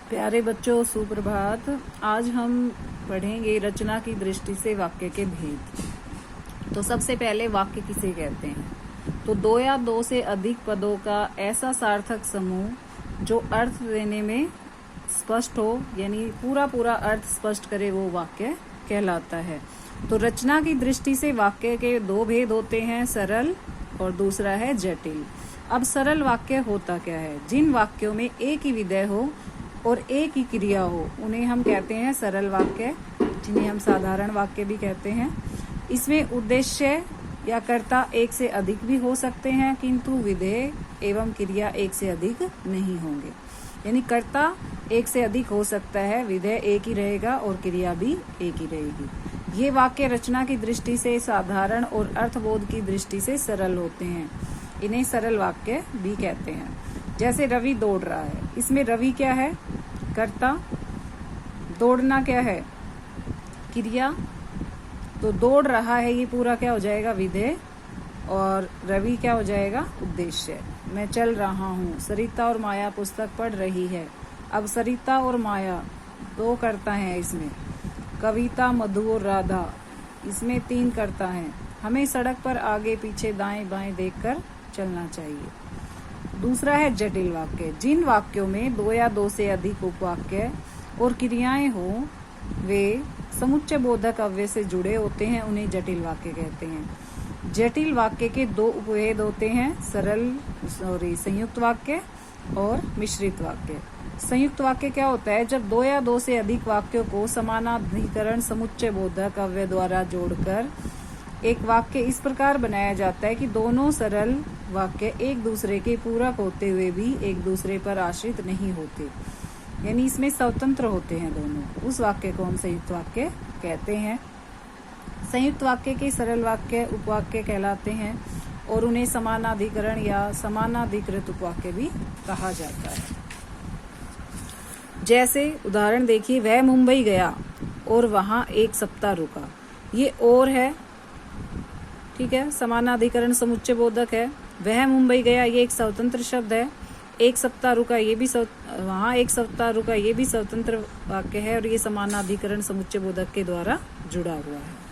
प्यारे बच्चों, सुप्रभात। आज हम पढ़ेंगे रचना की दृष्टि से वाक्य के भेद। तो सबसे पहले वाक्य किसे कहते हैं? तो दो या दो से अधिक पदों का ऐसा सार्थक समूह जो अर्थ देने में स्पष्ट हो, यानी पूरा पूरा अर्थ स्पष्ट करे, वो वाक्य कहलाता है। तो रचना की दृष्टि से वाक्य के दो भेद होते हैं, सरल और दूसरा है जटिल। अब सरल वाक्य होता क्या है? जिन वाक्यों में एक ही विधेय हो और एक ही क्रिया हो उन्हें हम कहते हैं सरल वाक्य, जिन्हें हम साधारण वाक्य भी कहते हैं। इसमें उद्देश्य या कर्ता एक से अधिक भी हो सकते हैं, किंतु विधेय एवं क्रिया एक से अधिक नहीं होंगे। यानी कर्ता एक से अधिक हो सकता है, विधेय एक ही रहेगा और क्रिया भी एक ही रहेगी। ये वाक्य रचना की दृष्टि से साधारण और अर्थबोध की दृष्टि से सरल होते हैं। इन्हें सरल वाक्य भी कहते हैं। जैसे रवि दौड़ रहा है, इसमें रवि क्या है? कर्ता। दौड़ना क्या है? क्रिया। तो दौड़ रहा है, ये पूरा क्या हो जाएगा? विधेय। और रवि क्या हो जाएगा? उद्देश्य। मैं चल रहा हूँ। सरिता और माया पुस्तक पढ़ रही है। अब सरिता और माया दो कर्ता हैं इसमें। कविता, मधु और राधा, इसमें तीन कर्ता हैं। हमें सड़क पर आगे पीछे दाएं बाएं देखकर चलना चाहिए। दूसरा है जटिल वाक्य। जिन वाक्यों में दो या दो से अधिक उपवाक्य और क्रियाएं हो, वे समुच्चय बोधक अव्यय से जुड़े होते हैं, उन्हें जटिल वाक्य कहते हैं। जटिल वाक्य के दो उपभेद होते हैं, संयुक्त वाक्य और मिश्रित वाक्य। संयुक्त वाक्य क्या होता है? जब दो या दो से अधिक वाक्यों को समानाधिकरण समुच्चय बोधक अव्यय द्वारा जोड़कर एक वाक्य इस प्रकार बनाया जाता है कि दोनों सरल वाक्य एक दूसरे के पूरक होते हुए भी एक दूसरे पर आश्रित नहीं होते, यानी इसमें स्वतंत्र होते हैं दोनों। उस वाक्य को हम संयुक्त वाक्य कहते हैं। संयुक्त वाक्य के सरल वाक्य उपवाक्य कहलाते हैं और उन्हें समानाधिकरण या समानाधिकृत उपवाक्य भी कहा जाता है। जैसे उदाहरण देखिए, वह मुंबई गया और वहां एक सप्ताह रुका। ये और है, ठीक है, समानाधिकरण समुच्चय बोधक है। वह मुंबई गया, ये एक स्वतंत्र शब्द है। एक सप्ताह रुका, ये भी वहां एक सप्ताह रुका, ये भी स्वतंत्र वाक्य है और ये समानाधिकरण समुच्चय बोधक के द्वारा जुड़ा हुआ है।